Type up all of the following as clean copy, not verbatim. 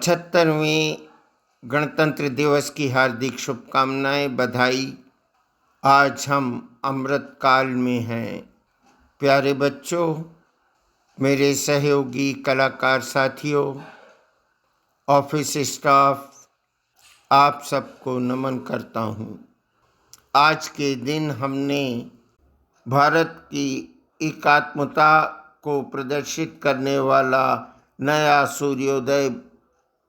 75वें गणतंत्र दिवस की हार्दिक शुभकामनाएं, बधाई। आज हम अमृत काल में हैं। प्यारे बच्चों, मेरे सहयोगी कलाकार साथियों, ऑफिस स्टाफ, आप सबको नमन करता हूँ। आज के दिन हमने भारत की एकात्मता को प्रदर्शित करने वाला नया सूर्योदय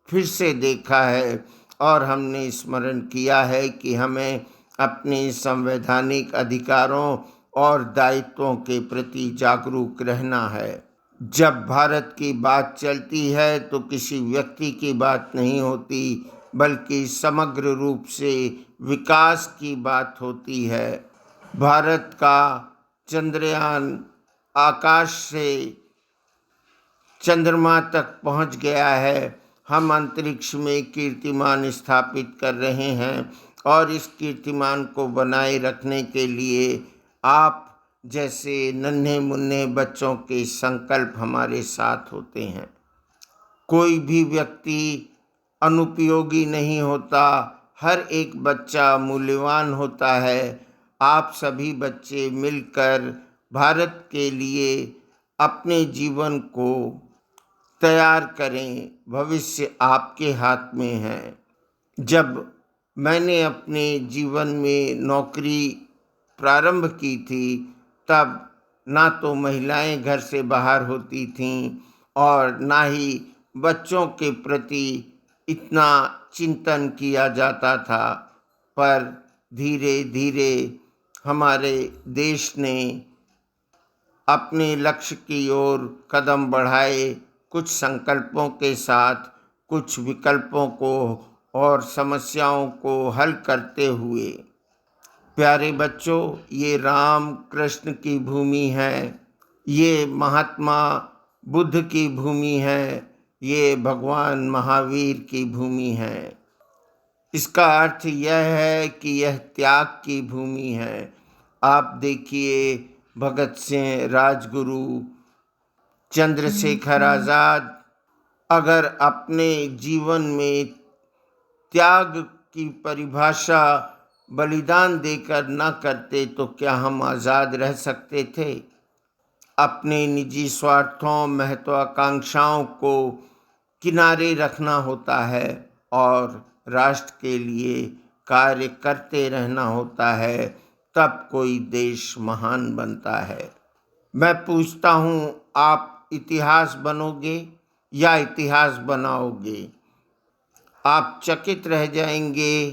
फिर से देखा है और हमने स्मरण किया है कि हमें अपने संवैधानिक अधिकारों और दायित्वों के प्रति जागरूक रहना है। जब भारत की बात चलती है तो किसी व्यक्ति की बात नहीं होती, बल्कि समग्र रूप से विकास की बात होती है। भारत का चंद्रयान आकाश से चंद्रमा तक पहुंच गया है। हम अंतरिक्ष में कीर्तिमान स्थापित कर रहे हैं और इस कीर्तिमान को बनाए रखने के लिए आप जैसे नन्हे मुन्ने बच्चों के संकल्प हमारे साथ होते हैं। कोई भी व्यक्ति अनुपयोगी नहीं होता, हर एक बच्चा मूल्यवान होता है। आप सभी बच्चे मिलकर भारत के लिए अपने जीवन को तैयार करें। भविष्य आपके हाथ में है। जब मैंने अपने जीवन में नौकरी प्रारंभ की थी, तब ना तो महिलाएं घर से बाहर होती थीं और ना ही बच्चों के प्रति इतना चिंतन किया जाता था। पर धीरे धीरे हमारे देश ने अपने लक्ष्य की ओर कदम बढ़ाए, कुछ संकल्पों के साथ, कुछ विकल्पों को और समस्याओं को हल करते हुए। प्यारे बच्चों, ये राम कृष्ण की भूमि है, ये महात्मा बुद्ध की भूमि है, ये भगवान महावीर की भूमि है। इसका अर्थ यह है कि यह त्याग की भूमि है। आप देखिए, भगत सिंह, राजगुरु, चंद्रशेखर आज़ाद अगर अपने जीवन में त्याग की परिभाषा बलिदान देकर न करते तो क्या हम आज़ाद रह सकते थे? अपने निजी स्वार्थों, महत्वाकांक्षाओं को किनारे रखना होता है और राष्ट्र के लिए कार्य करते रहना होता है, तब कोई देश महान बनता है। मैं पूछता हूँ, आप इतिहास बनोगे या इतिहास बनाओगे? आप चकित रह जाएंगे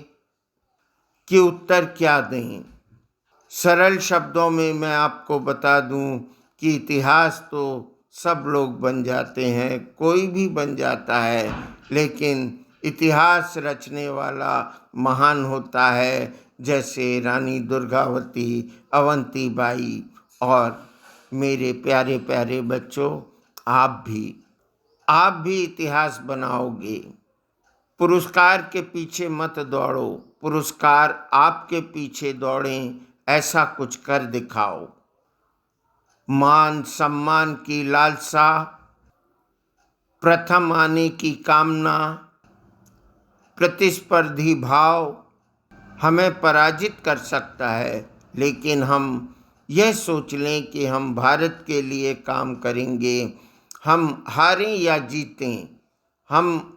कि उत्तर क्या दें। सरल शब्दों में मैं आपको बता दूं कि इतिहास तो सब लोग बन जाते हैं, कोई भी बन जाता है, लेकिन इतिहास रचने वाला महान होता है। जैसे रानी दुर्गावती, अवंतीबाई और मेरे प्यारे प्यारे बच्चों, आप भी इतिहास बनाओगे। पुरस्कार के पीछे मत दौड़ो, पुरस्कार आपके पीछे दौड़ें। ऐसा कुछ कर दिखाओ। मान सम्मान की लालसा, प्रथम आने की कामना, प्रतिस्पर्धी भाव हमें पराजित कर सकता है, लेकिन हम यह सोच लें कि हम भारत के लिए काम करेंगे। हम हारें या जीतें, हम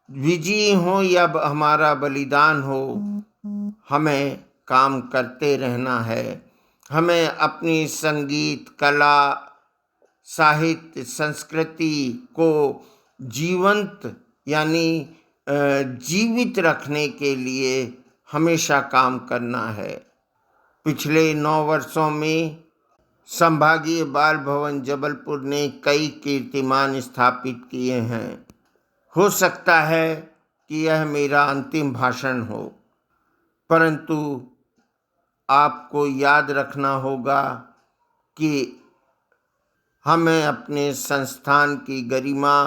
विजयी हों या हमारा बलिदान हो, हमें काम करते रहना है। हमें अपनी संगीत, कला, साहित्य, संस्कृति को जीवंत यानी जीवित रखने के लिए हमेशा काम करना है। पिछले 9 वर्षों में संभागीय बाल भवन जबलपुर ने कई कीर्तिमान स्थापित किए हैं। हो सकता है कि यह मेरा अंतिम भाषण हो, परंतु आपको याद रखना होगा कि हमें अपने संस्थान की गरिमा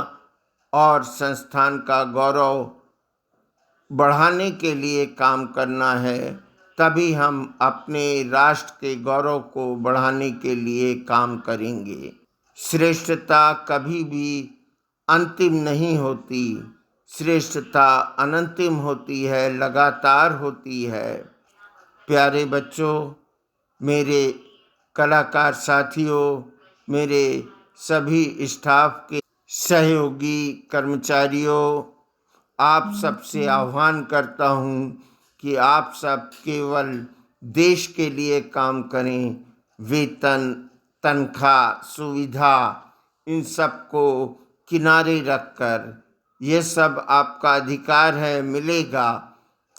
और संस्थान का गौरव बढ़ाने के लिए काम करना है। तभी हम अपने राष्ट्र के गौरव को बढ़ाने के लिए काम करेंगे। श्रेष्ठता कभी भी अंतिम नहीं होती, श्रेष्ठता अनंतिम होती है, लगातार होती है। प्यारे बच्चों, मेरे कलाकार साथियों, मेरे सभी स्टाफ के सहयोगी कर्मचारियों, आप सबसे आह्वान करता हूँ कि आप सब केवल देश के लिए काम करें। वेतन, तनख्वाह, सुविधा, इन सब को किनारे रखकर, ये सब आपका अधिकार है, मिलेगा।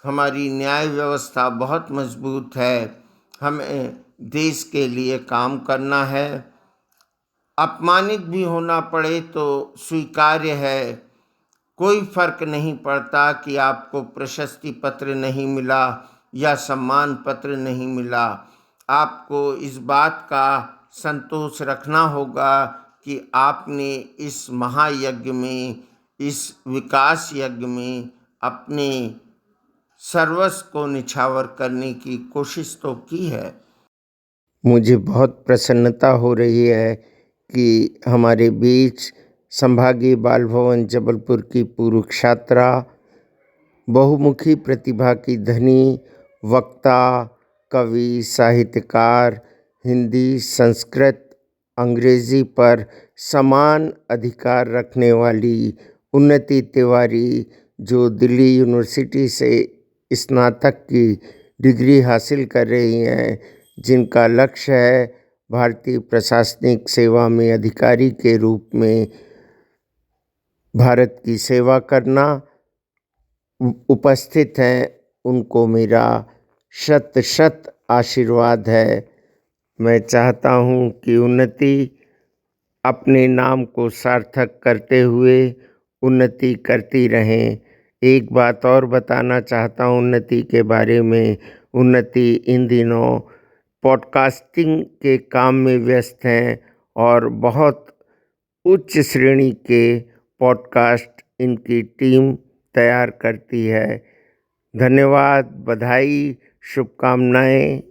हमारी न्याय व्यवस्था बहुत मजबूत है। हमें देश के लिए काम करना है। अपमानित भी होना पड़े तो स्वीकार्य है। कोई फर्क नहीं पड़ता कि आपको प्रशस्ति पत्र नहीं मिला या सम्मान पत्र नहीं मिला। आपको इस बात का संतोष रखना होगा कि आपने इस महायज्ञ में, इस विकास यज्ञ में अपने सर्वस्व को निछावर करने की कोशिश तो की है। मुझे बहुत प्रसन्नता हो रही है कि हमारे बीच संभागीय बाल भवन जबलपुर की पूर्व छात्रा, बहुमुखी प्रतिभा की धनी, वक्ता, कवि, साहित्यकार, हिंदी, संस्कृत, अंग्रेजी पर समान अधिकार रखने वाली उन्नति तिवारी, जो दिल्ली यूनिवर्सिटी से स्नातक की डिग्री हासिल कर रही हैं, जिनका लक्ष्य है भारतीय प्रशासनिक सेवा में अधिकारी के रूप में भारत की सेवा करना, उपस्थित हैं। उनको मेरा शत शत आशीर्वाद है। मैं चाहता हूँ कि उन्नति अपने नाम को सार्थक करते हुए उन्नति करती रहें। एक बात और बताना चाहता हूँ उन्नति के बारे में। उन्नति इन दिनों पॉडकास्टिंग के काम में व्यस्त हैं और बहुत उच्च श्रेणी के पॉडकास्ट इनकी टीम तैयार करती है। धन्यवाद, बधाई, शुभकामनाएं।